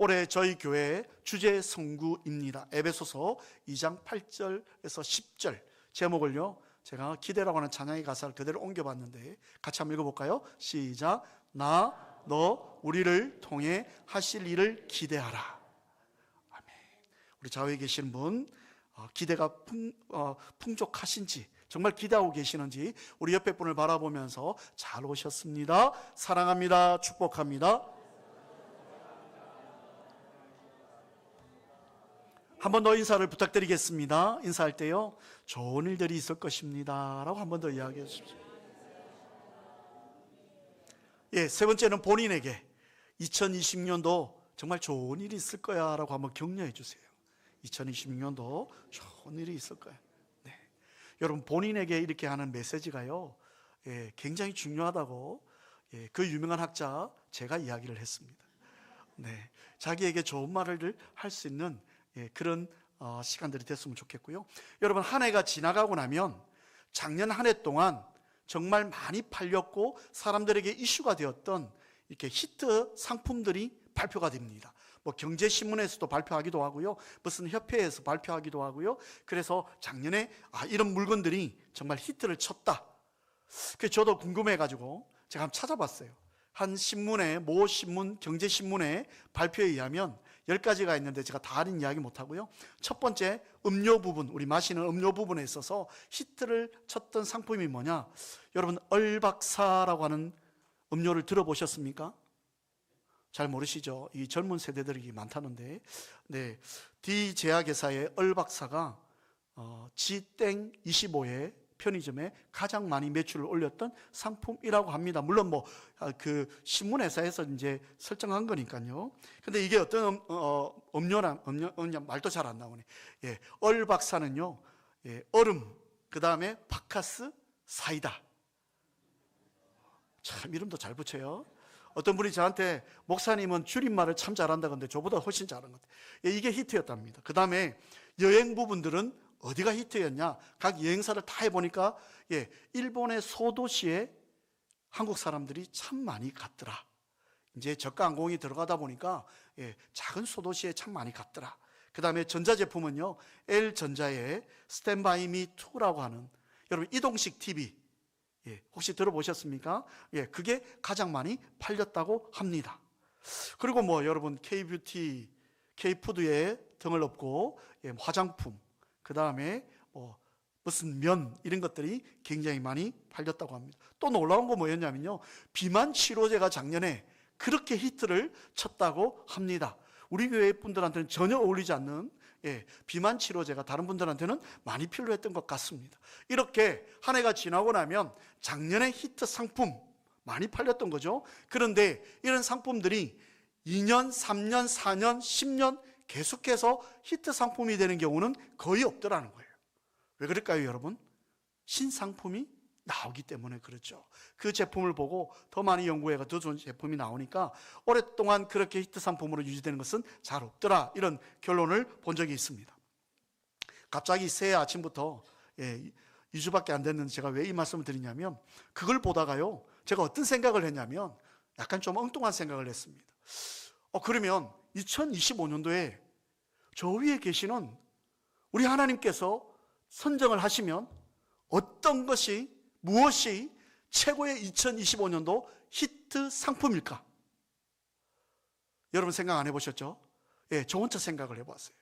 올해 저희 교회의 주제 성구입니다. 에베소서 2장 8절에서 10절 제목을요, 제가 기대라고 하는 찬양의 가사를 그대로 옮겨봤는데 같이 한번 읽어볼까요? 시작. 너 우리를 통해 하실 일을 기대하라. 아멘. 우리 좌우에 계신 분 기대가 풍족하신지, 정말 기대하고 계시는지 우리 옆에 분을 바라보면서 잘 오셨습니다, 사랑합니다, 축복합니다. 한 번 더 인사를 부탁드리겠습니다. 인사할 때요, 좋은 일들이 있을 것입니다 라고 한 번 더 이야기해 주십시오. 세 번째는 본인에게 2026년도 정말 좋은 일이 있을 거야 라고 한번 격려해 주세요. 2026년도 좋은 일이 있을 거야. 네. 여러분, 본인에게 이렇게 하는 메시지가요, 굉장히 중요하다고 그 유명한 학자 제가 이야기를 했습니다. 네. 자기에게 좋은 말을 할 수 있는 그런 시간들이 됐으면 좋겠고요. 여러분, 한 해가 지나가고 나면 작년 한 해 동안 정말 많이 팔렸고 사람들에게 이슈가 되었던 이렇게 히트 상품들이 발표가 됩니다. 뭐 경제신문에서도 발표하기도 하고요, 무슨 협회에서 발표하기도 하고요. 그래서 작년에 이런 물건들이 정말 히트를 쳤다. 그래서 저도 궁금해가지고 제가 한번 찾아봤어요. 한 신문에, 모 신문, 경제신문의 발표에 의하면 10가지가 있는데 제가 다 할인 이야기 못하고요. 첫 번째, 음료 부분, 우리 마시는 음료 부분에 있어서 히트를 쳤던 상품이 뭐냐? 여러분, 얼박사라고 하는 음료를 들어보셨습니까? 잘 모르시죠? 이 젊은 세대들이 많다는데, 네, D제약회사의 얼박사가 G땡25의 편의점에 가장 많이 매출을 올렸던 상품이라고 합니다. 물론 그 신문회사에서 이제 설정한 거니까요. 근데 이게 어떤 음료 말도 잘 안 나오네. 얼박사는요, 얼음, 그 다음에 바카스, 사이다. 참 이름도 잘 붙여요. 어떤 분이 저한테 목사님은 줄임말을 참 잘한다 근데 저보다 훨씬 잘한 것 같아요. 이게 히트였답니다. 그 다음에 여행 부분들은 어디가 히트였냐? 각 여행사를 다 해보니까 일본의 소도시에 한국 사람들이 참 많이 갔더라. 이제 저가 항공이 들어가다 보니까 작은 소도시에 참 많이 갔더라. 그 다음에 전자제품은요, L전자의 스탠바이 미 2라고 하는, 여러분 이동식 TV 혹시 들어보셨습니까? 그게 가장 많이 팔렸다고 합니다. 그리고 여러분 K뷰티, K푸드에 등을 업고 화장품, 그 다음에 무슨 면, 이런 것들이 굉장히 많이 팔렸다고 합니다. 또 놀라운 거 뭐였냐면요, 비만 치료제가 작년에 그렇게 히트를 쳤다고 합니다. 우리 교회 분들한테는 전혀 어울리지 않는 비만 치료제가 다른 분들한테는 많이 필요했던 것 같습니다. 이렇게 한 해가 지나고 나면 작년에 히트 상품 많이 팔렸던 거죠. 그런데 이런 상품들이 2년, 3년, 4년, 10년 계속해서 히트 상품이 되는 경우는 거의 없더라는 거예요. 왜 그럴까요, 여러분? 신상품이 나오기 때문에 그렇죠. 그 제품을 보고 더 많이 연구해가 더 좋은 제품이 나오니까 오랫동안 그렇게 히트 상품으로 유지되는 것은 잘 없더라, 이런 결론을 본 적이 있습니다. 갑자기 새해 아침부터 2주밖에 안 됐는데 제가 왜 이 말씀을 드리냐면, 그걸 보다가요, 제가 어떤 생각을 했냐면 약간 좀 엉뚱한 생각을 했습니다. 그러면 2025년도에 저 위에 계시는 우리 하나님께서 선정을 하시면 어떤 것이, 무엇이 최고의 2025년도 히트 상품일까? 여러분 생각 안 해보셨죠? 저 혼자 생각을 해봤어요.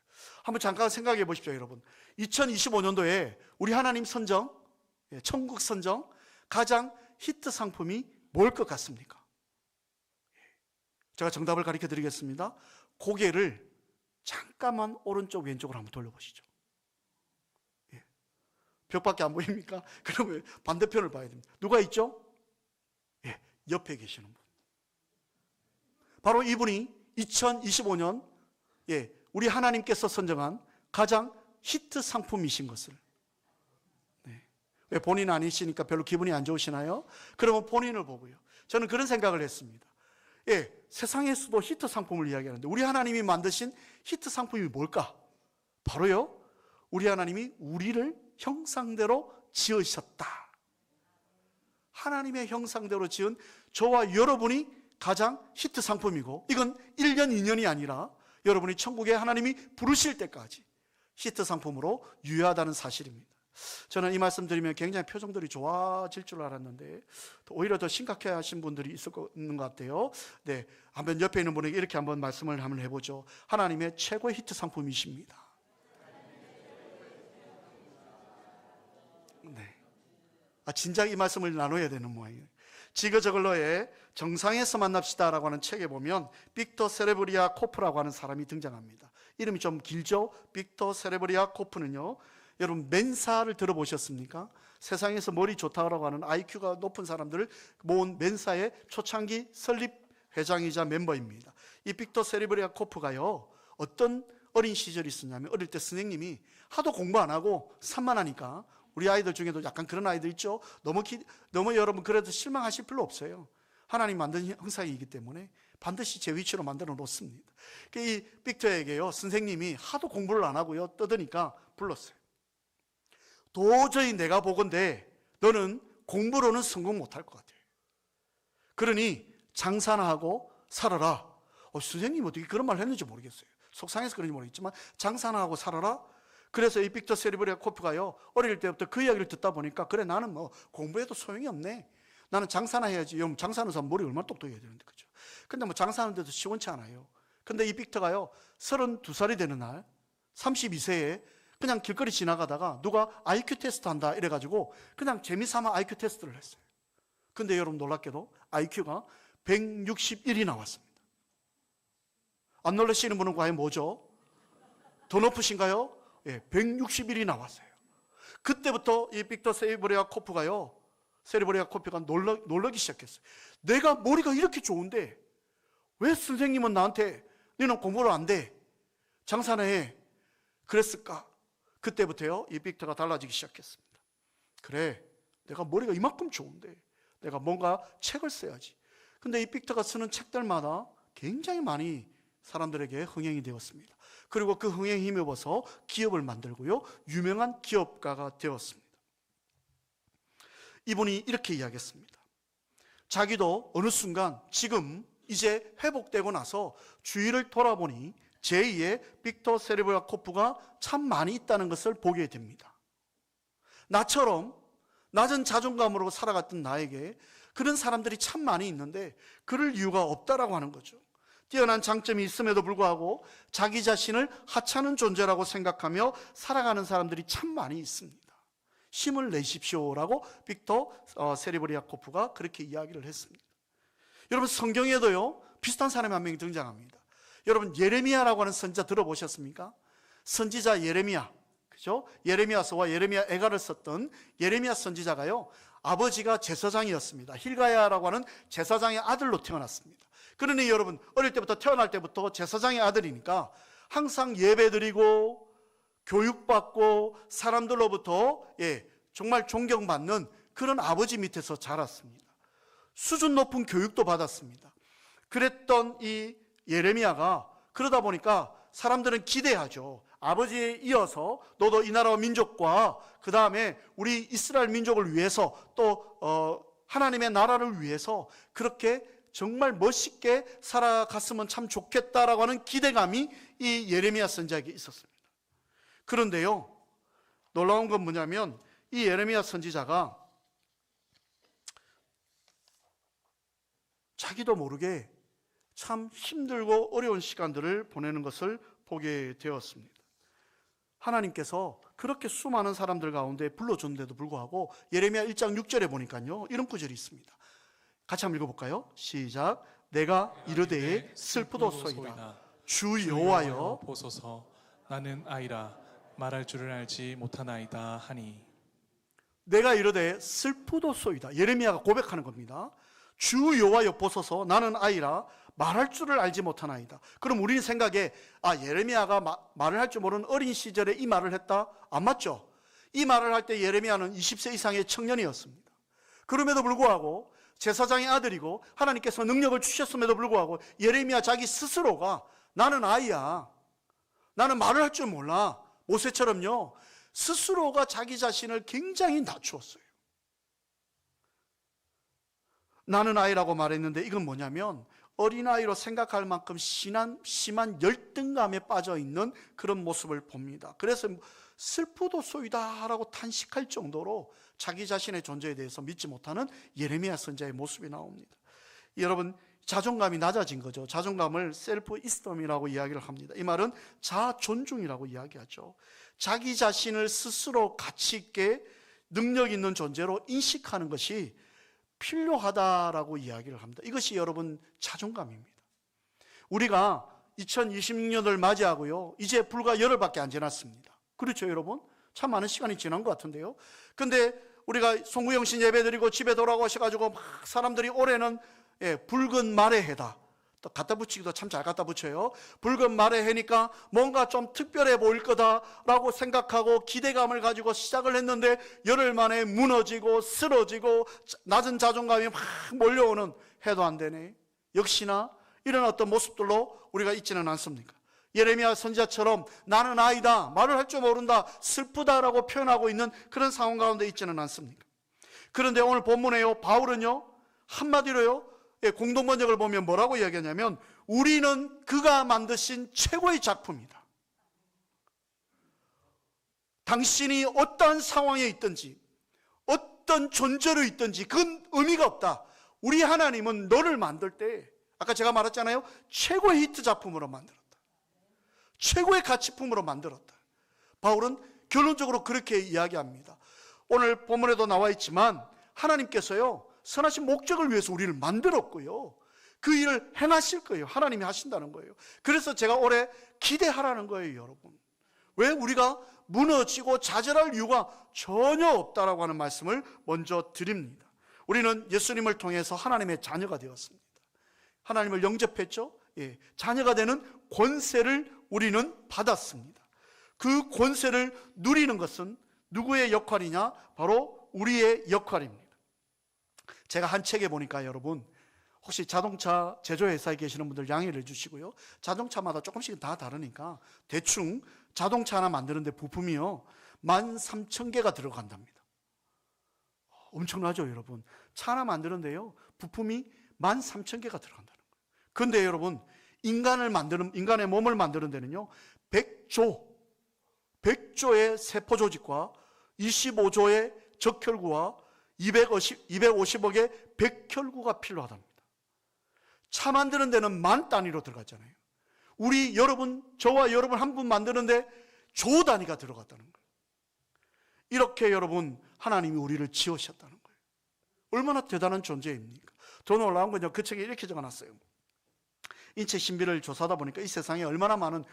한번 잠깐 생각해 보십시오, 여러분. 2025년도에 우리 하나님 선정, 천국 선정 가장 히트 상품이 뭘 것 같습니까? 제가 정답을 가르쳐 드리겠습니다. 고개를 잠깐만 오른쪽 왼쪽으로 한번 돌려보시죠. 벽밖에 안 보입니까? 그러면 반대편을 봐야 됩니다. 누가 있죠? 옆에 계시는 분. 바로 이분이 2025년 우리 하나님께서 선정한 가장 히트 상품이신 것을. 왜 본인 아니시니까 별로 기분이 안 좋으시나요? 그러면 본인을 보고요, 저는 그런 생각을 했습니다. 세상에서도 히트 상품을 이야기하는데 우리 하나님이 만드신 히트 상품이 뭘까? 바로요, 우리 하나님이 우리를 형상대로 지으셨다. 하나님의 형상대로 지은 저와 여러분이 가장 히트 상품이고, 이건 1년, 2년이 아니라 여러분이 천국에 하나님이 부르실 때까지 히트 상품으로 유효하다는 사실입니다. 저는 이 말씀 드리면 굉장히 표정들이 좋아질 줄 알았는데 오히려 더 심각해 하신 분들이 있는 것 같아요. 네, 한번 옆에 있는 분에게 이렇게 한번 말씀을 한번 해보죠. 하나님의 최고의 히트 상품이십니다. 네. 진작 이 말씀을 나눠야 되는 모양이에요. 지그저글러의 정상에서 만납시다라고 하는 책에 보면 빅터 세레브리아 코프라고 하는 사람이 등장합니다. 이름이 좀 길죠? 빅터 세레브리아 코프는요, 여러분 멘사를 들어보셨습니까? 세상에서 머리 좋다고 하는 IQ가 높은 사람들을 모은 멘사의 초창기 설립 회장이자 멤버입니다. 이 빅터 세레브리아 코프가요, 어떤 어린 시절이 있었냐면, 어릴 때 선생님이 하도 공부 안 하고 산만하니까, 우리 아이들 중에도 약간 그런 아이들 있죠? 너무 여러분 그래도 실망하실 필요 없어요. 하나님 만든 형상이기 때문에 반드시 제 위치로 만들어 놓습니다. 이 빅터에게요, 선생님이 하도 공부를 안 하고요, 떠드니까 불렀어요. 도저히 내가 보건대 너는 공부로는 성공 못할 것 같아요. 그러니 장사나 하고 살아라. 선생님 어떻게 그런 말을 했는지 모르겠어요. 속상해서 그런지 모르겠지만 장사나 하고 살아라. 그래서 이 빅터 세레브리아 코프가요, 어릴 때부터 그 이야기를 듣다 보니까, 그래 나는 뭐 공부해도 소용이 없네, 나는 장사나 해야지. 장사하는 사람 머리 얼마나 똑똑해야 되는데, 그죠? 근데 뭐 장사하는데도 시원치 않아요. 근데 이 빅터가요, 32살이 되는 날 32세에 그냥 길거리 지나가다가 누가 IQ 테스트 한다 이래가지고 그냥 재미삼아 IQ 테스트를 했어요. 근데 여러분 놀랍게도 IQ가 161이 나왔습니다. 안 놀라시는 분은 과연 뭐죠? 더 높으신가요? 예, 161이 나왔어요. 그때부터 이 빅터 세레브리아 코프가 놀라기 시작했어요. 내가 머리가 이렇게 좋은데 왜 선생님은 나한테 너는 공부를 안 돼, 장사나 해, 그랬을까? 그때부터요, 이 빅터가 달라지기 시작했습니다. 그래, 내가 머리가 이만큼 좋은데 내가 뭔가 책을 써야지. 근데 이 빅터가 쓰는 책들마다 굉장히 많이 사람들에게 흥행이 되었습니다. 그리고 그 흥행에 힘입어서 기업을 만들고요, 유명한 기업가가 되었습니다. 이분이 이렇게 이야기했습니다. 자기도 어느 순간 지금 이제 회복되고 나서 주위를 돌아보니 제2의 빅터 세레브리아 코프가 참 많이 있다는 것을 보게 됩니다. 나처럼 낮은 자존감으로 살아갔던 나에게 그런 사람들이 참 많이 있는데 그럴 이유가 없다라고 하는 거죠. 뛰어난 장점이 있음에도 불구하고 자기 자신을 하찮은 존재라고 생각하며 살아가는 사람들이 참 많이 있습니다. 힘을 내십시오라고 빅터 세레브리아 코프가 그렇게 이야기를 했습니다. 여러분 성경에도요, 비슷한 사람이 한 명이 등장합니다. 여러분 예레미야라고 하는 선지자 들어보셨습니까? 선지자 예레미야, 그죠? 예레미야서와 예레미야 애가를 썼던 예레미야 선지자가요, 아버지가 제사장이었습니다. 힐가야라고 하는 제사장의 아들로 태어났습니다. 그러니 여러분 어릴 때부터, 태어날 때부터 제사장의 아들이니까 항상 예배드리고 교육받고 사람들로부터 정말 존경받는 그런 아버지 밑에서 자랐습니다. 수준 높은 교육도 받았습니다. 그랬던 이 예레미야가 그러다 보니까 사람들은 기대하죠. 아버지에 이어서 너도 이 나라와 민족과 그 다음에 우리 이스라엘 민족을 위해서 또 하나님의 나라를 위해서 그렇게 정말 멋있게 살아갔으면 참 좋겠다라고 하는 기대감이 이 예레미야 선지자에게 있었습니다. 그런데요, 놀라운 건 뭐냐면 이 예레미야 선지자가 자기도 모르게 참 힘들고 어려운 시간들을 보내는 것을 보게 되었습니다. 하나님께서 그렇게 수많은 사람들 가운데 불러줬는데도 불구하고 예레미야 1장 6절에 보니까요, 이런 구절이 있습니다. 같이 한번 읽어볼까요? 시작. 내가 이르되 슬프도소이다. 주 여호와여 보소서. 나는 아이라 말할 줄을 알지 못하나이다 하니. 내가 이르되 슬프도소이다. 예레미야가 고백하는 겁니다. 주 여호와여 보소서. 나는 아이라 말할 줄을 알지 못하나이다. 그럼 우리는 생각에 예레미야가 말을 할 줄 모르는 어린 시절에 이 말을 했다? 안 맞죠? 이 말을 할 때 예레미야는 20세 이상의 청년이었습니다. 그럼에도 불구하고 제사장의 아들이고 하나님께서 능력을 주셨음에도 불구하고 예레미야 자기 스스로가 나는 아이야, 나는 말을 할 줄 몰라, 모세처럼요, 스스로가 자기 자신을 굉장히 낮추었어요. 나는 아이라고 말했는데 이건 뭐냐면 어린아이로 생각할 만큼 심한 열등감에 빠져 있는 그런 모습을 봅니다. 그래서 슬프도소이다라고 탄식할 정도로 자기 자신의 존재에 대해서 믿지 못하는 예레미야 선지자의 모습이 나옵니다. 여러분, 자존감이 낮아진 거죠. 자존감을 셀프 이스템이라고 이야기를 합니다. 이 말은 자아 존중이라고 이야기하죠. 자기 자신을 스스로 가치 있게 능력 있는 존재로 인식하는 것이 필요하다라고 이야기를 합니다. 이것이 여러분 자존감입니다. 우리가 2026년을 맞이하고요, 이제 불과 열흘밖에 안 지났습니다. 그렇죠, 여러분? 참 많은 시간이 지난 것 같은데요. 근데 우리가 송구영신 예배 드리고 집에 돌아가셔가지고 막 사람들이 올해는 붉은 말의 해다, 또 갖다 붙이기도 참 잘 갖다 붙여요. 붉은 말의 해니까 뭔가 좀 특별해 보일 거다라고 생각하고 기대감을 가지고 시작을 했는데 열흘 만에 무너지고 쓰러지고 낮은 자존감이 막 몰려오는, 해도 안 되네. 역시나 이런 어떤 모습들로 우리가 있지는 않습니까? 예레미야 선지자처럼 나는 아이다, 말을 할 줄 모른다, 슬프다라고 표현하고 있는 그런 상황 가운데 있지는 않습니까? 그런데 오늘 본문에요, 바울은요 한마디로요, 공동 번역을 보면 뭐라고 이야기하냐면 우리는 그가 만드신 최고의 작품이다. 당신이 어떠한 상황에 있든지 어떤 존재로 있든지 그건 의미가 없다. 우리 하나님은 너를 만들 때, 아까 제가 말했잖아요, 최고의 히트 작품으로 만들었다. 최고의 가치품으로 만들었다. 바울은 결론적으로 그렇게 이야기합니다. 오늘 본문에도 나와 있지만 하나님께서요 선하신 목적을 위해서 우리를 만들었고요, 그 일을 행하실 거예요. 하나님이 하신다는 거예요. 그래서 제가 올해 기대하라는 거예요, 여러분. 왜? 우리가 무너지고 좌절할 이유가 전혀 없다라고 하는 말씀을 먼저 드립니다. 우리는 예수님을 통해서 하나님의 자녀가 되었습니다. 하나님을 영접했죠. 자녀가 되는 권세를 우리는 받았습니다. 그 권세를 누리는 것은 누구의 역할이냐? 바로 우리의 역할입니다. 제가 한 책에 보니까 여러분, 혹시 자동차 제조회사에 계시는 분들 양해를 해주시고요, 자동차마다 조금씩 다 다르니까 대충 자동차 하나 만드는데 부품이요 13,000개가 들어간답니다. 엄청나죠, 여러분? 차 하나 만드는데요 부품이 13,000개가 들어간다는 거예요. 그런데 여러분, 인간의 몸을 만드는 데는요 100조의 세포 조직과 25조의 적혈구와 250억의 백혈구가 필요하답니다. 차 만드는 데는 만 단위로 들어갔잖아요. 저와 여러분 한 분 만드는데 조 단위가 들어갔다는 거예요. 이렇게 여러분 하나님이 우리를 지으셨다는 거예요. 얼마나 대단한 존재입니까? 더 놀라운 건요, 그 책에 이렇게 적어놨어요. 인체 신비를 조사하다 보니까 이 세상에 얼마나 많은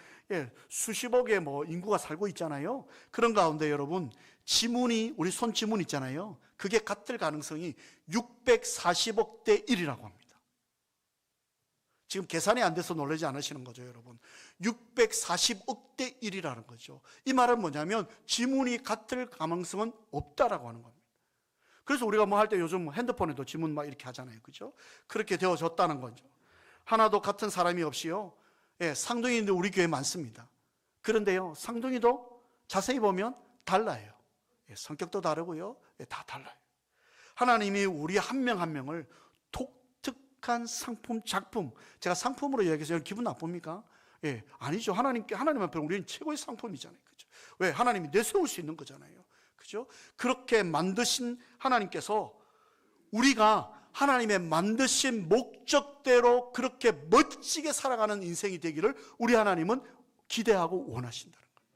수십억의 인구가 살고 있잖아요. 그런 가운데 여러분, 지문이, 우리 손 지문 있잖아요, 그게 같을 가능성이 640억 대 1이라고 합니다. 지금 계산이 안 돼서 놀라지 않으시는 거죠, 여러분. 640억 대 1이라는 거죠. 이 말은 뭐냐면 지문이 같을 가능성은 없다라고 하는 겁니다. 그래서 우리가 할 때 요즘 핸드폰에도 지문 막 이렇게 하잖아요, 그죠? 그렇게 되어졌다는 거죠. 하나도 같은 사람이 없이요, 쌍둥이인데 우리 교회에 많습니다. 그런데요, 쌍둥이도 자세히 보면 달라요. 성격도 다르고요, 다 달라요. 하나님이 우리 한 명 한 명을 독특한 상품, 작품, 제가 상품으로 이야기해서 기분 나쁩니까? 아니죠. 하나님 앞에 우리는 최고의 상품이잖아요, 그죠? 왜? 하나님이 내세울 수 있는 거잖아요, 그죠? 그렇게 만드신 하나님께서 우리가 하나님의 만드신 목적대로 그렇게 멋지게 살아가는 인생이 되기를 우리 하나님은 기대하고 원하신다는 거예요.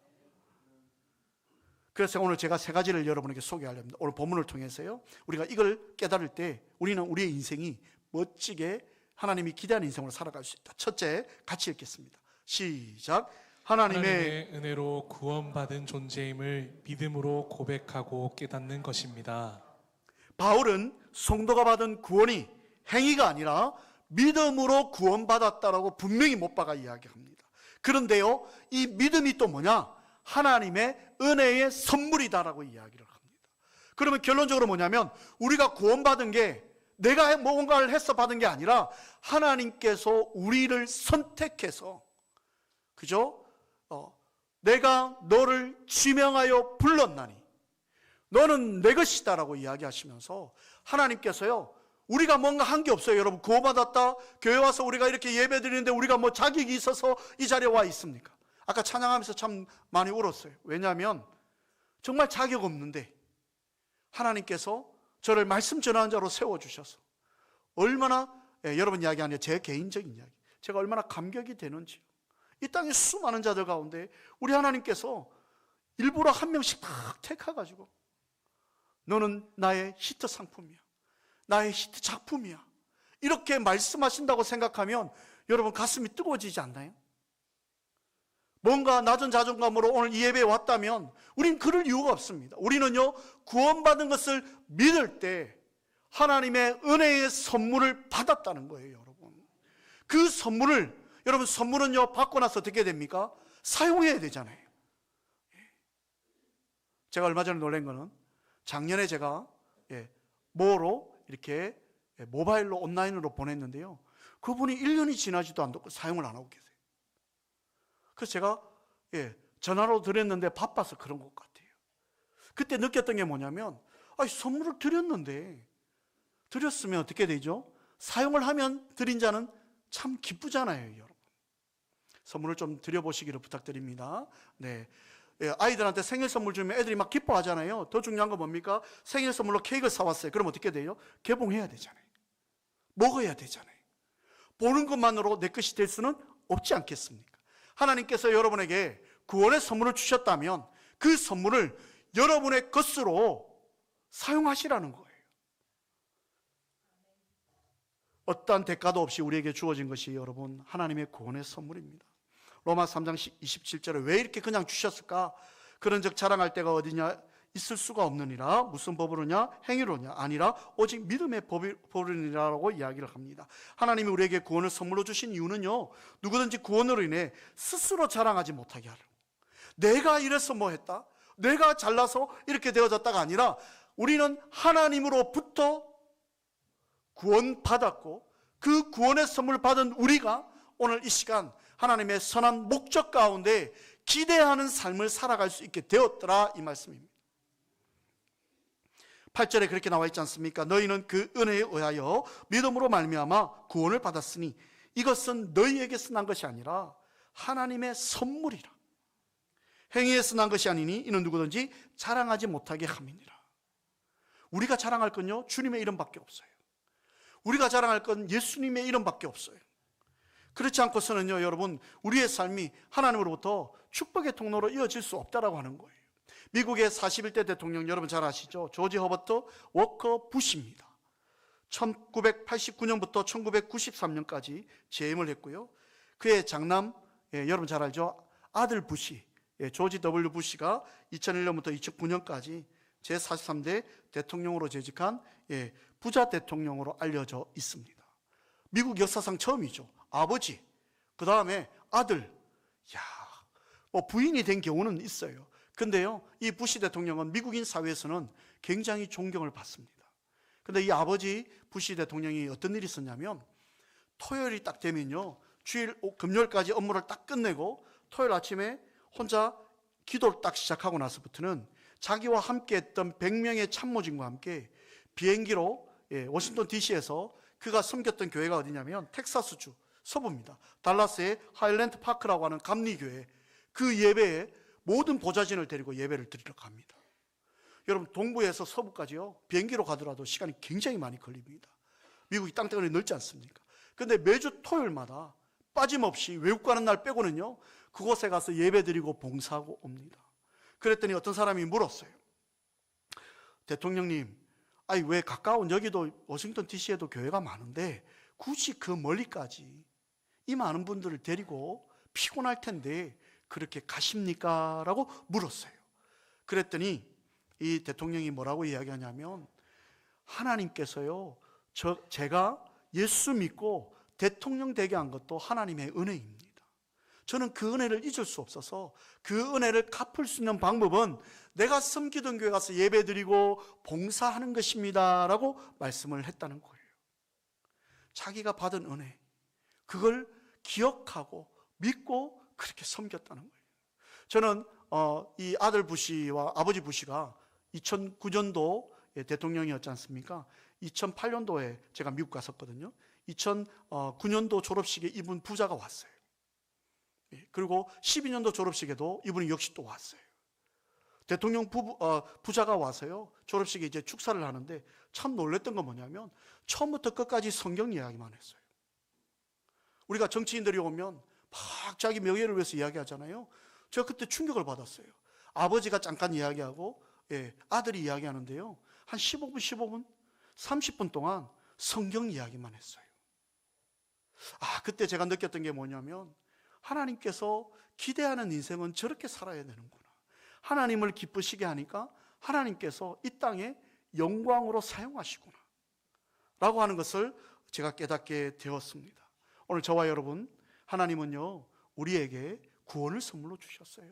그래서 오늘 제가 세 가지를 여러분에게 소개하려 합니다. 오늘 본문을 통해서요, 우리가 이걸 깨달을 때 우리는 우리의 인생이 멋지게 하나님이 기대하는 인생으로 살아갈 수 있다. 첫째, 같이 읽겠습니다. 시작. 하나님의 은혜로 구원받은 존재임을 믿음으로 고백하고 깨닫는 것입니다. 바울은 성도가 받은 구원이 행위가 아니라 믿음으로 구원받았다라고 분명히 못 박아 이야기합니다. 그런데요, 이 믿음이 또 뭐냐? 하나님의 은혜의 선물이다라고 이야기를 합니다. 그러면 결론적으로 뭐냐면 우리가 구원받은 게 내가 뭔가를 해서 받은 게 아니라 하나님께서 우리를 선택해서, 그죠? 내가 너를 지명하여 불렀나니 너는 내 것이다라고 이야기하시면서 하나님께서요 우리가 뭔가 한 게 없어요. 여러분, 구원받았다, 교회 와서 우리가 이렇게 예배 드리는데 우리가 뭐 자격이 있어서 이 자리에 와 있습니까? 아까 찬양하면서 참 많이 울었어요. 왜냐하면 정말 자격 없는데 하나님께서 저를 말씀 전하는 자로 세워주셔서 얼마나, 여러분 이야기 아니에요. 제 개인적인 이야기. 제가 얼마나 감격이 되는지. 이 땅의 수많은 자들 가운데 우리 하나님께서 일부러 한 명씩 딱 택해가지고 너는 나의 히트 상품이야, 나의 히트 작품이야, 이렇게 말씀하신다고 생각하면 여러분 가슴이 뜨거워지지 않나요? 뭔가 낮은 자존감으로 오늘 이 예배에 왔다면 우린 그럴 이유가 없습니다. 우리는요, 구원받은 것을 믿을 때 하나님의 은혜의 선물을 받았다는 거예요. 여러분, 그 선물을, 여러분 선물은요 받고 나서 어떻게 됩니까? 사용해야 되잖아요. 제가 얼마 전에 놀란 거는, 작년에 제가 뭐로 이렇게 모바일로 온라인으로 보냈는데요, 그분이 1년이 지나지도 않고 사용을 안 하고 계세요. 그래서 제가 전화로 드렸는데 바빠서 그런 것 같아요. 그때 느꼈던 게 뭐냐면, 선물을 드렸으면 어떻게 되죠? 사용을 하면 드린 자는 참 기쁘잖아요. 여러분, 선물을 좀 드려보시기를 부탁드립니다. 네. 아이들한테 생일 선물 주면 애들이 막 기뻐하잖아요. 더 중요한 건 뭡니까? 생일 선물로 케이크를 사왔어요. 그럼 어떻게 돼요? 개봉해야 되잖아요. 먹어야 되잖아요. 보는 것만으로 내 것이 될 수는 없지 않겠습니까? 하나님께서 여러분에게 구원의 선물을 주셨다면 그 선물을 여러분의 것으로 사용하시라는 거예요. 어떠한 대가도 없이 우리에게 주어진 것이 여러분 하나님의 구원의 선물입니다. 로마 3장 27절에 왜 이렇게 그냥 주셨을까? 그런즉 자랑할 데가 어디냐? 있을 수가 없느니라. 무슨 법으로냐? 행위로냐? 아니라 오직 믿음의 법이라고 이야기를 합니다. 하나님이 우리에게 구원을 선물로 주신 이유는요, 누구든지 구원으로 인해 스스로 자랑하지 못하게 하려고. 내가 이래서 뭐 했다, 내가 잘나서 이렇게 되어졌다가 아니라 우리는 하나님으로부터 구원받았고 그 구원의 선물 받은 우리가 오늘 이 시간 하나님의 선한 목적 가운데 기대하는 삶을 살아갈 수 있게 되었더라, 이 말씀입니다. 8절에 그렇게 나와 있지 않습니까? 너희는 그 은혜에 의하여 믿음으로 말미암아 구원을 받았으니 이것은 너희에게서 난 것이 아니라 하나님의 선물이라. 행위에서 난 것이 아니니 이는 누구든지 자랑하지 못하게 함이니라. 우리가 자랑할 건요, 주님의 이름밖에 없어요. 우리가 자랑할 건 예수님의 이름밖에 없어요. 그렇지 않고서는요, 여러분, 우리의 삶이 하나님으로부터 축복의 통로로 이어질 수 없다라고 하는 거예요. 미국의 41대 대통령 여러분 잘 아시죠? 조지 허버트 워커 부시입니다. 1989년부터 1993년까지 재임을 했고요. 그의 장남, 여러분 잘 알죠? 아들 부시, 조지 W 부시가 2001년부터 2009년까지 제43대 대통령으로 재직한 부자 대통령으로 알려져 있습니다. 미국 역사상 처음이죠. 아버지, 그 다음에 아들, 뭐 부인이 된 경우는 있어요. 근데요, 이 부시 대통령은 미국인 사회에서는 굉장히 존경을 받습니다. 근데 이 아버지 부시 대통령이 어떤 일이 있었냐면, 토요일이 딱 되면요, 주일, 금요일까지 업무를 딱 끝내고 토요일 아침에 혼자 기도를 딱 시작하고 나서부터는 자기와 함께 했던 100명의 참모진과 함께 비행기로 워싱턴 DC에서 그가 섬겼던 교회가 어디냐면 텍사스주 서부입니다. 달라스의 하일랜드 파크라고 하는 감리교회, 그 예배에 모든 보좌진을 데리고 예배를 드리러 갑니다. 여러분, 동부에서 서부까지요, 비행기로 가더라도 시간이 굉장히 많이 걸립니다. 미국이 땅덩어리 넓지 않습니까? 근데 매주 토요일마다 빠짐없이 외국 가는 날 빼고는요, 그곳에 가서 예배 드리고 봉사하고 옵니다. 그랬더니 어떤 사람이 물었어요. 대통령님, 왜 가까운 여기도 워싱턴 DC에도 교회가 많은데 굳이 그 멀리까지 이 많은 분들을 데리고 피곤할 텐데 그렇게 가십니까? 라고 물었어요. 그랬더니 이 대통령이 뭐라고 이야기하냐면, 하나님께서요, 제가 예수 믿고 대통령 되게 한 것도 하나님의 은혜입니다. 저는 그 은혜를 잊을 수 없어서 그 은혜를 갚을 수 있는 방법은 내가 섬기던 교회 가서 예배 드리고 봉사하는 것입니다 라고 말씀을 했다는 거예요. 자기가 받은 은혜, 그걸 기억하고 믿고 그렇게 섬겼다는 거예요. 저는 이 아들 부시와 아버지 부시가 2009년도 대통령이었지 않습니까? 2008년도에 제가 미국 갔었거든요. 2009년도 졸업식에 이분 부자가 왔어요. 그리고 12년도 졸업식에도 이분이 역시 또 왔어요. 대통령 부자가 와서요, 졸업식에 이제 축사를 하는데 참 놀랬던 건 뭐냐면 처음부터 끝까지 성경 이야기만 했어요. 우리가 정치인들이 오면 막 자기 명예를 위해서 이야기하잖아요. 제가 그때 충격을 받았어요. 아버지가 잠깐 이야기하고 아들이 이야기하는데요, 한 15분, 30분 동안 성경 이야기만 했어요. 그때 제가 느꼈던 게 뭐냐면 하나님께서 기대하는 인생은 저렇게 살아야 되는구나. 하나님을 기쁘시게 하니까 하나님께서 이 땅에 영광으로 사용하시구나 라고 하는 것을 제가 깨닫게 되었습니다. 오늘 저와 여러분, 하나님은요 우리에게 구원을 선물로 주셨어요.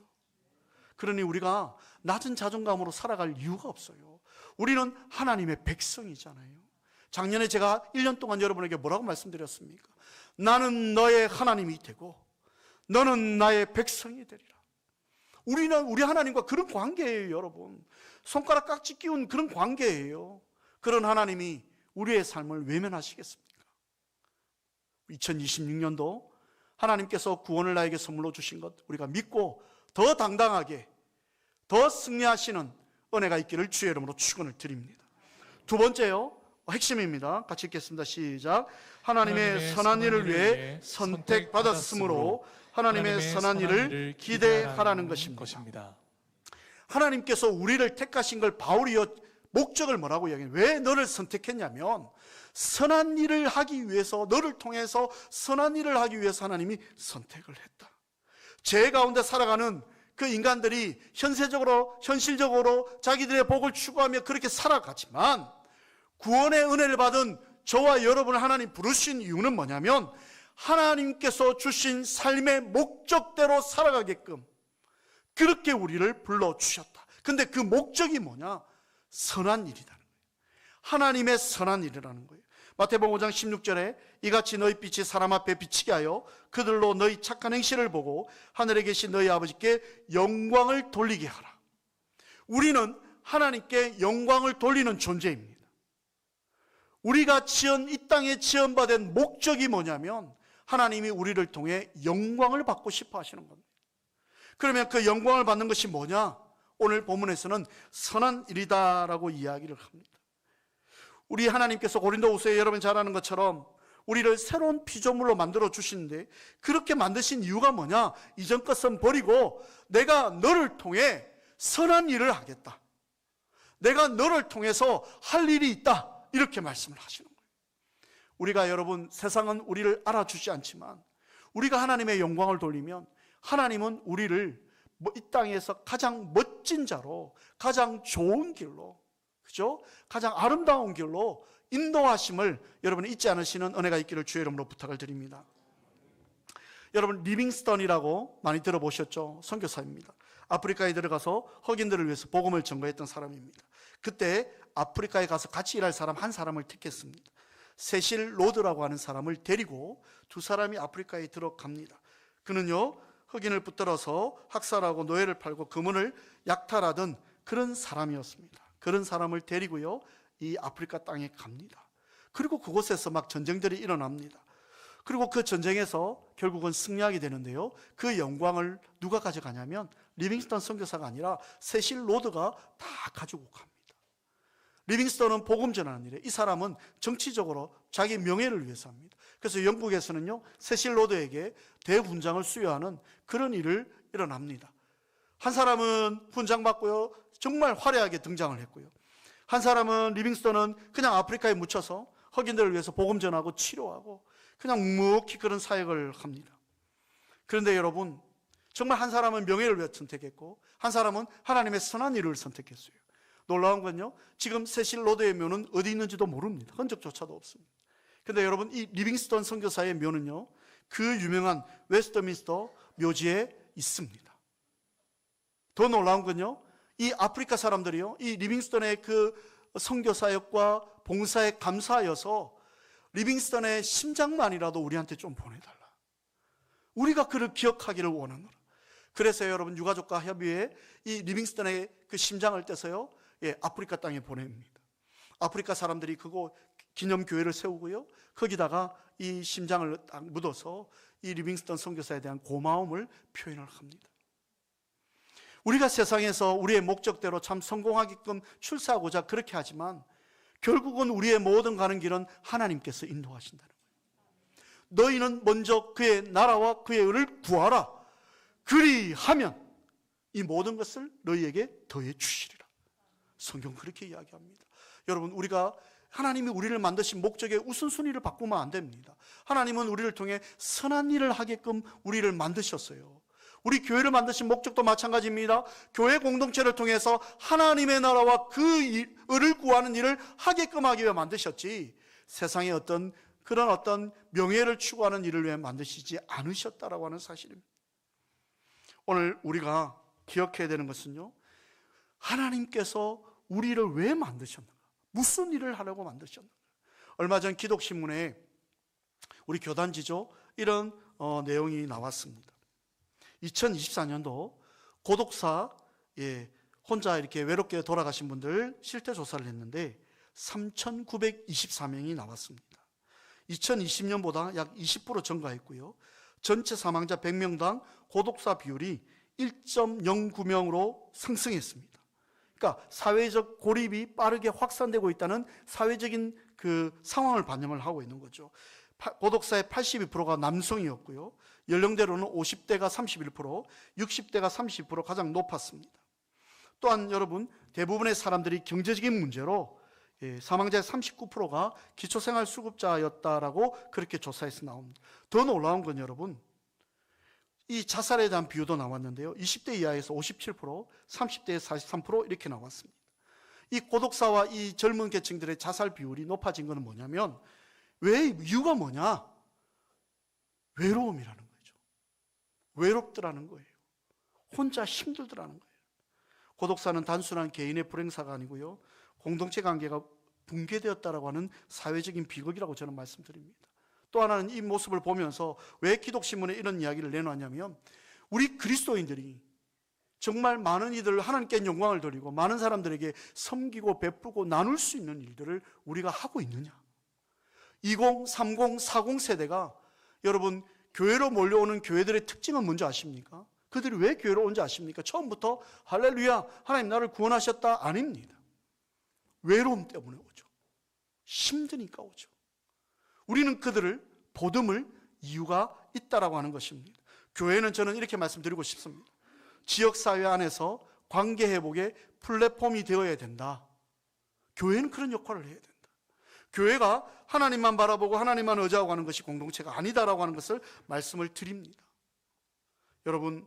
그러니 우리가 낮은 자존감으로 살아갈 이유가 없어요. 우리는 하나님의 백성이잖아요. 작년에 제가 1년 동안 여러분에게 뭐라고 말씀드렸습니까? 나는 너의 하나님이 되고 너는 나의 백성이 되리라. 우리는 우리 하나님과 그런 관계예요, 여러분. 손가락 깍지 끼운 그런 관계예요. 그런 하나님이 우리의 삶을 외면하시겠습니까? 2026년도 하나님께서 구원을 나에게 선물로 주신 것 우리가 믿고 더 당당하게 더 승리하시는 은혜가 있기를 주의 이름으로 축원을 드립니다. 두 번째요, 핵심입니다. 같이 읽겠습니다. 시작. 하나님의 선한 일을 위해 선택받았으므로 하나님의 선한 일을 기대하라는 것입니다. 하나님께서 우리를 택하신 걸 바울이 목적을 뭐라고 이야기해요? 왜 너를 선택했냐면 선한 일을 하기 위해서, 너를 통해서 선한 일을 하기 위해서 하나님이 선택을 했다. 죄 가운데 살아가는 그 인간들이 현실적으로 자기들의 복을 추구하며 그렇게 살아가지만 구원의 은혜를 받은 저와 여러분을 하나님 부르신 이유는 뭐냐면 하나님께서 주신 삶의 목적대로 살아가게끔 그렇게 우리를 불러주셨다. 근데 그 목적이 뭐냐? 선한 일이라는 거예요. 하나님의 선한 일이라는 거예요. 마태복음 5장 16절에 이같이 너희 빛이 사람 앞에 비치게 하여 그들로 너희 착한 행실을 보고 하늘에 계신 너희 아버지께 영광을 돌리게 하라. 우리는 하나님께 영광을 돌리는 존재입니다. 우리가 이 땅에 지원받은 목적이 뭐냐면 하나님이 우리를 통해 영광을 받고 싶어 하시는 겁니다. 그러면 그 영광을 받는 것이 뭐냐? 오늘 본문에서는 선한 일이다라고 이야기를 합니다. 우리 하나님께서 고린도후서에 여러분 잘 아는 것처럼 우리를 새로운 피조물로 만들어 주시는데 그렇게 만드신 이유가 뭐냐? 이전 것은 버리고 내가 너를 통해 선한 일을 하겠다. 내가 너를 통해서 할 일이 있다. 이렇게 말씀을 하시는 거예요. 우리가 여러분 세상은 우리를 알아주지 않지만 우리가 하나님의 영광을 돌리면 하나님은 우리를 이 땅에서 가장 멋진 자로 가장 좋은 길로, 그죠? 가장 아름다운 길로 인도하심을 여러분이 잊지 않으시는 은혜가 있기를 주의 이름으로 부탁을 드립니다. 여러분 리빙스턴이라고 많이 들어보셨죠? 선교사입니다. 아프리카에 들어가서 흑인들을 위해서 복음을 전거했던 사람입니다. 그때 아프리카에 가서 같이 일할 사람 한 사람을 택했습니다. 세실 로드라고 하는 사람을 데리고 두 사람이 아프리카에 들어갑니다. 그는요 흑인을 붙들어서 학살하고 노예를 팔고 금은을 약탈하던 그런 사람이었습니다. 그런 사람을 데리고요 이 아프리카 땅에 갑니다. 그리고 그곳에서 막 전쟁들이 일어납니다. 그리고 그 전쟁에서 결국은 승리하게 되는데요, 그 영광을 누가 가져가냐면 리빙스턴 선교사가 아니라 세실 로드가 다 가지고 갑니다. 리빙스턴은 복음 전하는 일에, 이 사람은 정치적으로 자기 명예를 위해서 합니다. 그래서 영국에서는요 세실 로드에게 대훈장을 수여하는 그런 일을 일어납니다. 한 사람은 훈장 받고요 정말 화려하게 등장을 했고요, 한 사람은 리빙스턴은 그냥 아프리카에 묻혀서 흑인들을 위해서 복음 전하고 치료하고 그냥 묵묵히 그런 사역을 합니다. 그런데 여러분 정말 한 사람은 명예를 위해 선택했고 한 사람은 하나님의 선한 일을 선택했어요. 놀라운 건요 지금 세실 로드의 묘는 어디 있는지도 모릅니다. 흔적조차도 없습니다. 그런데 여러분 이 리빙스턴 선교사의 묘는요 그 유명한 웨스트민스터 묘지에 있습니다. 더 놀라운 건요 이 아프리카 사람들이요 이 리빙스턴의 그 선교사역과 봉사에 감사하여서 리빙스턴의 심장만이라도 우리한테 좀 보내달라. 우리가 그를 기억하기를 원하노라. 그래서 여러분 유가족과 협의회 이 리빙스턴의 그 심장을 떼서요 아프리카 땅에 보냅니다. 아프리카 사람들이 그거 기념교회를 세우고요, 거기다가 이 심장을 딱 묻어서 이 리빙스턴 선교사에 대한 고마움을 표현을 합니다. 우리가 세상에서 우리의 목적대로 참 성공하게끔 출세하고자 그렇게 하지만 결국은 우리의 모든 가는 길은 하나님께서 인도하신다는 거예요. 너희는 먼저 그의 나라와 그의 의를 구하라. 그리하면 이 모든 것을 너희에게 더해 주시리라. 성경은 그렇게 이야기합니다. 여러분, 우리가 하나님이 우리를 만드신 목적의 우선순위를 바꾸면 안 됩니다. 하나님은 우리를 통해 선한 일을 하게끔 우리를 만드셨어요. 우리 교회를 만드신 목적도 마찬가지입니다. 교회 공동체를 통해서 하나님의 나라와 그 의를 구하는 일을 하게끔 하기 위해 만드셨지, 세상의 그런 어떤 명예를 추구하는 일을 위해 만드시지 않으셨다라고 하는 사실입니다. 오늘 우리가 기억해야 되는 것은요, 하나님께서 우리를 왜 만드셨는가? 무슨 일을 하려고 만드셨는가? 얼마 전 기독신문에 우리 교단지죠, 이런 내용이 나왔습니다. 2024년도 고독사, 혼자 이렇게 외롭게 돌아가신 분들 실태 조사를 했는데 3,924명이 나왔습니다. 2020년보다 약 20% 증가했고요. 전체 사망자 100명당 고독사 비율이 1.09명으로 상승했습니다. 그러니까 사회적 고립이 빠르게 확산되고 있다는 사회적인 그 상황을 반영을 하고 있는 거죠. 고독사의 82%가 남성이었고요. 연령대로는 50대가 31%, 60대가 32% 가장 높았습니다. 또한 여러분, 대부분의 사람들이 경제적인 문제로 사망자의 39%가 기초생활수급자였다라고 그렇게 조사에서 나옵니다. 더 놀라운 건 여러분, 이 자살에 대한 비율도 나왔는데요. 20대 이하에서 57%, 30대에 43% 이렇게 나왔습니다. 이 고독사와 이 젊은 계층들의 자살 비율이 높아진 것은 뭐냐면, 이유가 뭐냐? 외로움이라는 거죠. 외롭더라는 거예요. 혼자 힘들더라는 거예요. 고독사는 단순한 개인의 불행사가 아니고요, 공동체 관계가 붕괴되었다라고 하는 사회적인 비극이라고 저는 말씀드립니다. 또 하나는 이 모습을 보면서 왜 기독신문에 이런 이야기를 내놓았냐면, 우리 그리스도인들이 정말 많은 이들을 하나님께 영광을 돌리고 많은 사람들에게 섬기고 베푸고 나눌 수 있는 일들을 우리가 하고 있느냐? 20, 30, 40 세대가 여러분, 교회로 몰려오는 교회들의 특징은 뭔지 아십니까? 그들이 왜 교회로 온지 아십니까? 처음부터 할렐루야, 하나님 나를 구원하셨다 아닙니다. 외로움 때문에 오죠. 힘드니까 오죠. 우리는 그들을 보듬을 이유가 있다라고 하는 것입니다. 교회는 저는 이렇게 말씀드리고 싶습니다. 지역사회 안에서 관계 회복의 플랫폼이 되어야 된다. 교회는 그런 역할을 해야 된다. 교회가 하나님만 바라보고 하나님만 의지하고 하는 것이 공동체가 아니다라고 하는 것을 말씀을 드립니다. 여러분,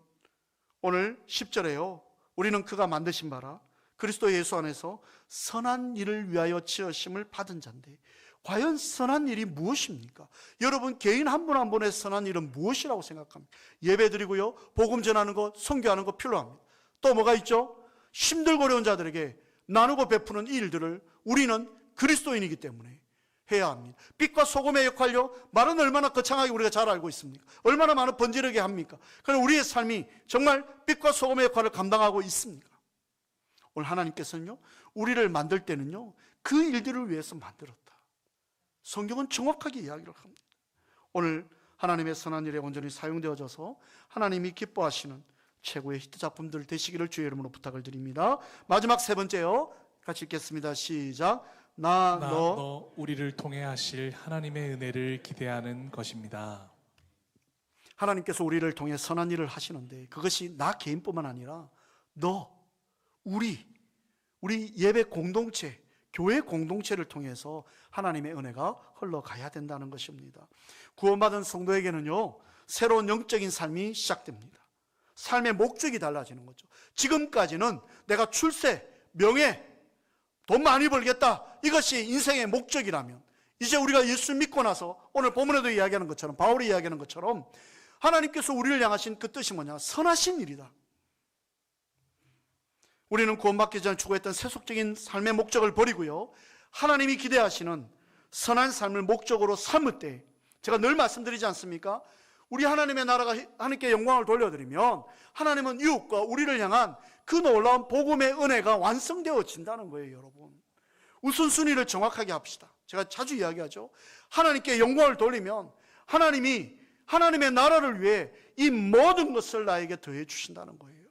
오늘 10절에요. 우리는 그가 만드신 바라 그리스도 예수 안에서 선한 일을 위하여 지으심을 받은 자인데, 과연 선한 일이 무엇입니까? 여러분, 개인 한 분 한 분의 선한 일은 무엇이라고 생각합니까? 예배 드리고요, 복음 전하는 것, 선교하는 것 필요합니다. 또 뭐가 있죠? 힘들고 어려운 자들에게 나누고 베푸는 이 일들을 우리는 그리스도인이기 때문에 해야 합니다. 빛과 소금의 역할요, 말은 얼마나 거창하게 우리가 잘 알고 있습니까? 얼마나 많은 번지르게 합니까? 그러나 우리의 삶이 정말 빛과 소금의 역할을 감당하고 있습니까? 오늘 하나님께서는요, 우리를 만들 때는요, 그 일들을 위해서 만들었다. 성경은 정확하게 이야기를 합니다. 오늘 하나님의 선한 일에 온전히 사용되어져서 하나님이 기뻐하시는 최고의 히트 작품들 되시기를 주의 이름으로 부탁을 드립니다. 마지막 세 번째요, 같이 읽겠습니다. 시작. 너 우리를 통해 하실 하나님의 은혜를 기대하는 것입니다. 하나님께서 우리를 통해 선한 일을 하시는데, 그것이 나 개인뿐만 아니라 우리 예배 공동체, 교회 공동체를 통해서 하나님의 은혜가 흘러가야 된다는 것입니다. 구원받은 성도에게는요, 새로운 영적인 삶이 시작됩니다. 삶의 목적이 달라지는 거죠. 지금까지는 내가 출세, 명예, 돈 많이 벌겠다, 이것이 인생의 목적이라면, 이제 우리가 예수 믿고 나서 오늘 본문에도 이야기하는 것처럼, 바울이 이야기하는 것처럼 하나님께서 우리를 향하신 그 뜻이 뭐냐? 선하신 일이다. 우리는 구원받기 전에 추구했던 세속적인 삶의 목적을 버리고요, 하나님이 기대하시는 선한 삶을 목적으로 삼을 때, 제가 늘 말씀드리지 않습니까? 우리 하나님의 나라가 하나님께 영광을 돌려드리면 하나님은 이웃과 우리를 향한 그 놀라운 복음의 은혜가 완성되어진다는 거예요. 여러분, 우선순위를 정확하게 합시다. 제가 자주 이야기하죠. 하나님께 영광을 돌리면 하나님이 하나님의 나라를 위해 이 모든 것을 나에게 더해 주신다는 거예요.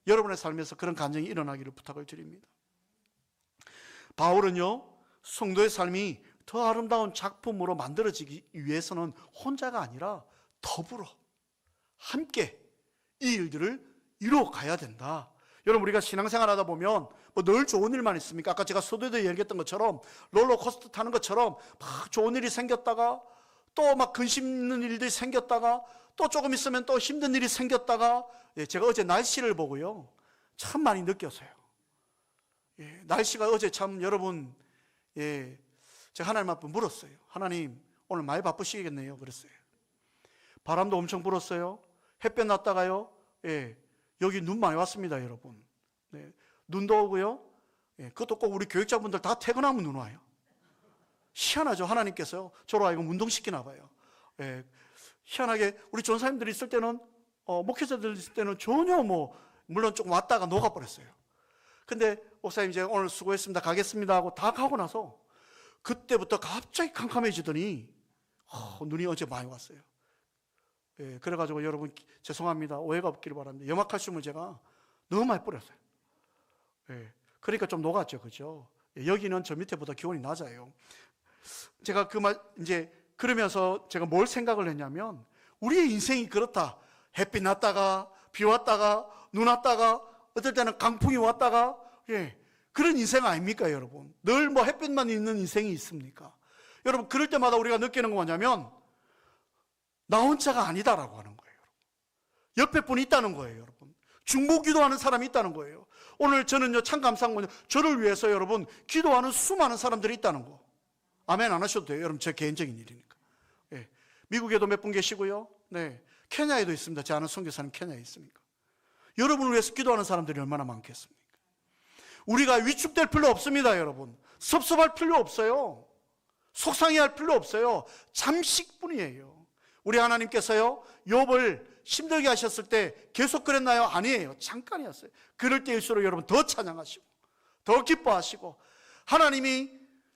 여러분의 삶에서 그런 감정이 일어나기를 부탁을 드립니다. 바울은요, 성도의 삶이 더 아름다운 작품으로 만들어지기 위해서는 혼자가 아니라 더불어 함께 이 일들을 이루어 가야 된다. 여러분, 우리가 신앙생활 하다 보면 뭐 늘 좋은 일만 있습니까? 아까 제가 서두에도 얘기했던 것처럼 롤러코스터 타는 것처럼 막 좋은 일이 생겼다가 또 막 근심 있는 일들이 생겼다가 또 조금 있으면 또 힘든 일이 생겼다가, 제가 어제 날씨를 보고요 참 많이 느꼈어요. 날씨가 어제 참 여러분, 제가 하나님 앞에 물었어요. 하나님, 오늘 많이 바쁘시겠네요. 그랬어요. 바람도 엄청 불었어요. 햇볕 났다가요, 여기 눈 많이 왔습니다, 여러분. 눈도 오고요. 그것도 꼭 우리 교육자분들 다 퇴근하면 눈 와요. 희한하죠. 하나님께서요, 저로 하여금 운동시키나 봐요. 희한하게 우리 전사님들이 있을 때는, 목회자들 있을 때는 전혀 물론 조금 왔다가 녹아버렸어요. 근데 목사님 이제 오늘 수고했습니다, 가겠습니다 하고 다 가고 나서 그때부터 갑자기 캄캄해지더니 눈이 어제 많이 왔어요. 그래가지고 여러분 죄송합니다, 오해가 없기를 바랍니다. 염화칼슘을 제가 너무 많이 뿌렸어요. 그러니까 좀 녹았죠, 그죠? 여기는 저 밑에보다 기온이 낮아요. 제가 이제 그러면서 제가 뭘 생각을 했냐면, 우리의 인생이 그렇다. 햇빛 났다가 비 왔다가 눈 왔다가 어떨 때는 강풍이 왔다가, 그런 인생 아닙니까, 여러분? 늘 햇빛만 있는 인생이 있습니까? 여러분, 그럴 때마다 우리가 느끼는 건 뭐냐면, 나 혼자가 아니다라고 하는 거예요. 옆에 분이 있다는 거예요, 여러분. 중보 기도하는 사람이 있다는 거예요. 오늘 저는요, 참 감사한 건요, 저를 위해서 여러분 기도하는 수많은 사람들이 있다는 거. 아멘 안 하셔도 돼요. 여러분, 제 개인적인 일이니까. 미국에도 몇 분 계시고요. 케냐에도 있습니다. 제 아는 선교사님 케냐에 있으니까. 여러분을 위해서 기도하는 사람들이 얼마나 많겠습니까? 우리가 위축될 필요 없습니다, 여러분. 섭섭할 필요 없어요. 속상해할 필요 없어요. 잠시뿐이에요. 우리 하나님께서요, 욥을 힘들게 하셨을 때 계속 그랬나요? 아니에요. 잠깐이었어요. 그럴 때일수록 여러분 더 찬양하시고 더 기뻐하시고, 하나님이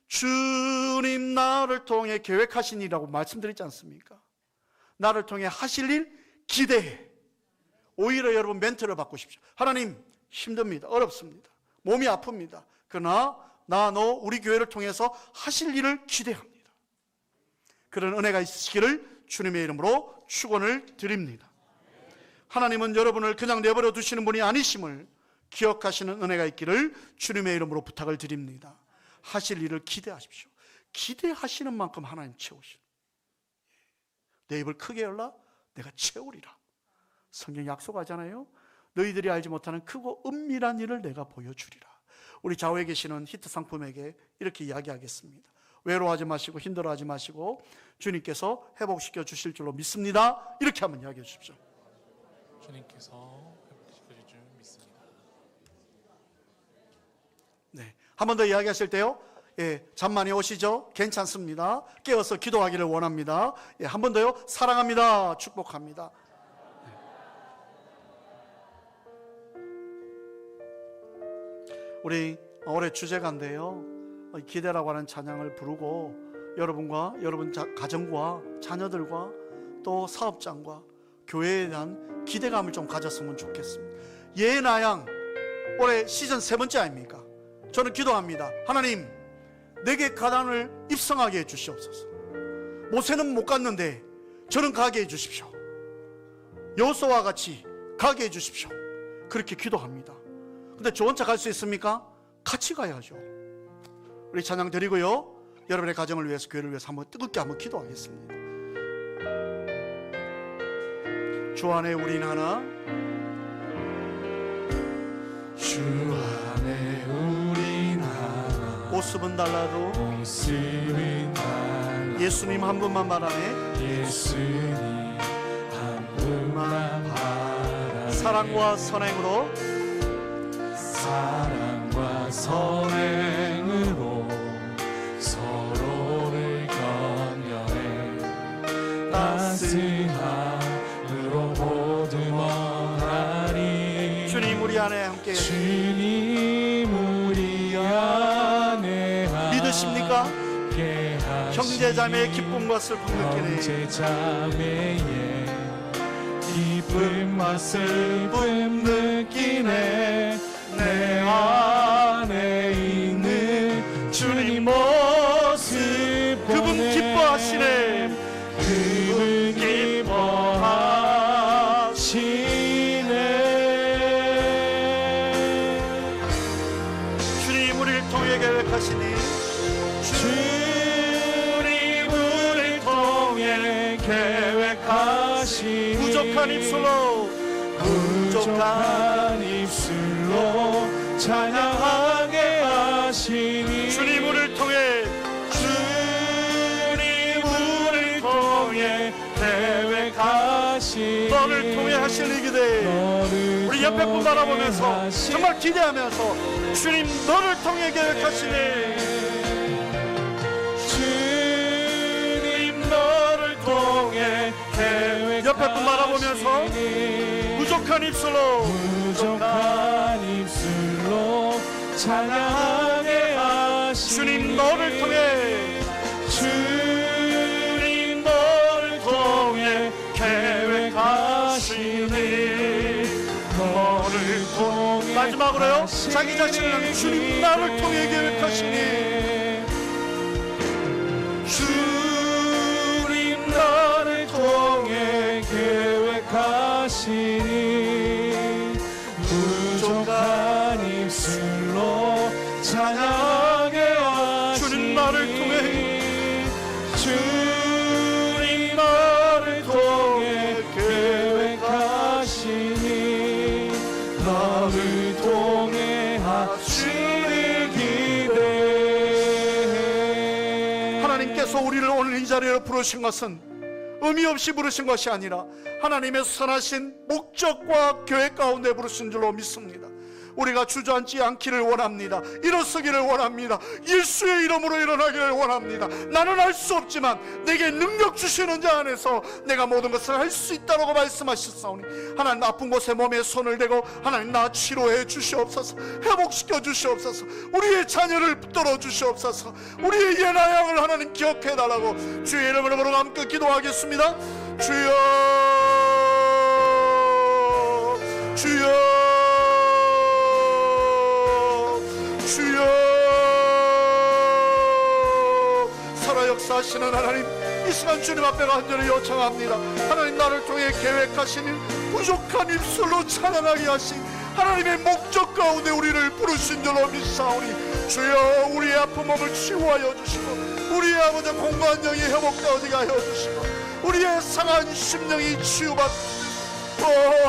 주님 나를 통해 계획하신 일이라고 말씀드리지 않습니까? 나를 통해 하실 일 기대해. 오히려 여러분 멘트를 바꾸십시오. 하나님, 힘듭니다. 어렵습니다. 몸이 아픕니다. 그러나 너 우리 교회를 통해서 하실 일을 기대합니다. 그런 은혜가 있으시기를 주님의 이름으로 축원을 드립니다. 하나님은 여러분을 그냥 내버려 두시는 분이 아니심을 기억하시는 은혜가 있기를 주님의 이름으로 부탁을 드립니다. 하실 일을 기대하십시오. 기대하시는 만큼 하나님 채우시오. 내 입을 크게 열라 내가 채우리라. 성경 약속하잖아요. 너희들이 알지 못하는 크고 은밀한 일을 내가 보여주리라. 우리 좌우에 계시는 히트 상품에게 이렇게 이야기하겠습니다. 외로워하지 마시고 힘들어하지 마시고 주님께서 회복시켜 주실 줄로 믿습니다. 이렇게 한번 이야기해 주십시오. 주님께서 회복시켜 주실 줄 믿습니다. 한 번 더 이야기하실 때요, 잠 많이 오시죠? 괜찮습니다. 깨어서 기도하기를 원합니다. 한 번 더요, 사랑합니다. 축복합니다. 우리 올해 주제가인데요, 기대라고 하는 찬양을 부르고 여러분과 여러분 가정과 자녀들과 또 사업장과 교회에 대한 기대감을 좀 가졌으면 좋겠습니다. 예나양 올해 시즌 3번째 아닙니까? 저는 기도합니다. 하나님, 내게 가난을 입성하게 해주시옵소서. 모세는 못 갔는데 저는 가게 해주십시오. 여호수아와 같이 가게 해주십시오. 그렇게 기도합니다. 근데 저 혼자 갈 수 있습니까? 같이 가야죠. 우리 찬양 드리고요, 여러분의 가정을 위해서, 교회를 위해서 한번 뜨겁게 한번 기도하겠습니다. 주 안에 우린 하나, 주 안에 우린 하나, 모습은 달라도 모습은 달라, 예수님 한 분만 바라네. 예수님 한 분만 바라, 사랑과 선행으로 사랑과 선행으로 서로를 격려해 따스함으로 보듬어가리. 주님 우리 안에 함께, 주님 우리 안에 느끼십니까? 형제자매의 기쁨과 슬픔 느끼네. 형제자매의 기쁨과 슬픔 느끼네. 내 안에 있는 주님 모습 보네. 그분 기뻐하시네. 그분 기뻐하시네. 주님 우리를 통해 계획하시니, 주님 우리를 통해 계획하시니 부족한 입술로 부족한 입술로 찬양하게 하시니 주님 우리를 통해 주님 우리를 통해 계획하시니 너를 통해 하실 일 기대. 우리 옆에 분 바라보면서 정말 기대하면서 주님 너를 통해 계획하시네. 주님 너를 통해 계획하시니 옆에 분 바라보면서 부족한 입술로 부족한 입술로 찬양하게 하시니 주님 너를 통해 주님 너를 통해 계획하시니 너를 통해 마지막으로요, 자기 자신을 향해 주님 나를 통해 계획하시니 주님 나를 통해 계획하시니 부족한 입술로 찬양하게 하시니 주님 나를 통해 주님 나를 통해 계획하시니 나를 통해 하시니 기대해. 하나님께서 우리를 오늘 이 자리에 부르신 것은 의미 없이 부르신 것이 아니라 하나님의 선하신 목적과 계획 가운데 부르신 줄로 믿습니다. 우리가 주저앉지 않기를 원합니다. 일어서기를 원합니다. 예수의 이름으로 일어나기를 원합니다. 나는 할 수 없지만 내게 능력 주시는 자 안에서 내가 모든 것을 할 수 있다고 말씀하셨사오니 하나님 아픈 곳에 몸에 손을 대고 하나님 나 치료해 주시옵소서. 회복시켜 주시옵소서. 우리의 자녀를 붙들어 주시옵소서. 우리의 예나양을 하나님 기억해 달라고 주의 이름으로 부르고 함께 기도하겠습니다. 주여 주여 주여 살아 역사하시는 하나님, 이 시간 주님 앞에 간절히 요청합니다. 하나님 나를 통해 계획하시는 부족한 입술로 찬양하게 하신 하나님의 목적 가운데 우리를 부르신 줄로 믿사오니 주여 우리의 아픈 몸을 치유하여 주시고 우리의 아버지 공간령이 회복되어지게 하여 주시고 우리의 상한 심령이 치유받고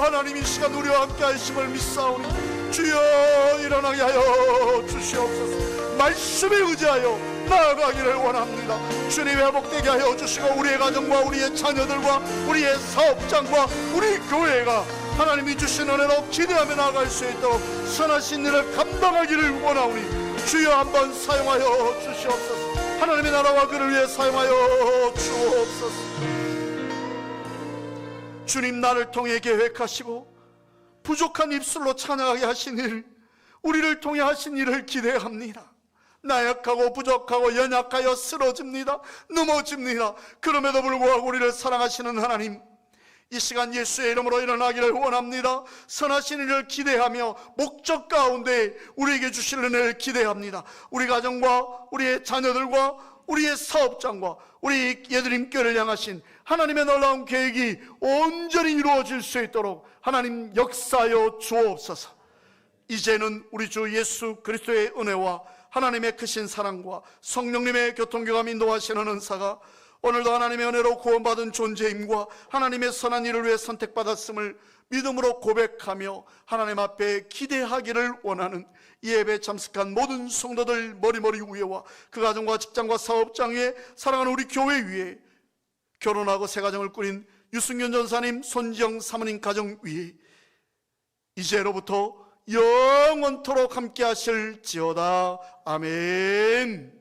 하나님 이 시간 우리와 함께 하심을 믿사오니 주여 일어나게 하여 주시옵소서. 말씀에 의지하여 나아가기를 원합니다. 주님 회복되게 하여 주시고 우리의 가정과 우리의 자녀들과 우리의 사업장과 우리 교회가 하나님이 주신 은혜로 기대하며 나아갈 수 있도록 선하신 일을 감당하기를 원하오니 주여 한번 사용하여 주시옵소서. 하나님의 나라와 그를 위해 사용하여 주옵소서. 주님 나를 통해 계획하시고 부족한 입술로 찬양하게 하신 일, 우리를 통해 하신 일을 기대합니다. 나약하고 부족하고 연약하여 쓰러집니다. 넘어집니다. 그럼에도 불구하고 우리를 사랑하시는 하나님, 이 시간 예수의 이름으로 일어나기를 원합니다. 선하신 일을 기대하며 목적 가운데 우리에게 주실 은혜를 기대합니다. 우리 가정과 우리의 자녀들과 우리의 사업장과 우리 예드림교회를 향하신 하나님의 놀라운 계획이 온전히 이루어질 수 있도록 하나님 역사하여 주옵소서. 이제는 우리 주 예수 그리스도의 은혜와 하나님의 크신 사랑과 성령님의 교통교감 인도하시는 은사가 오늘도 하나님의 은혜로 구원받은 존재임과 하나님의 선한 일을 위해 선택받았음을 믿음으로 고백하며 하나님 앞에 기대하기를 원하는 이 예배에 참석한 모든 성도들 머리머리 위에와 그 가정과 직장과 사업장 위에 사랑하는 우리 교회 위에 결혼하고 새 가정을 꾸린 유승균 전사님, 손지영 사모님 가정 위에 이제로부터 영원토록 함께 하실지어다. 아멘.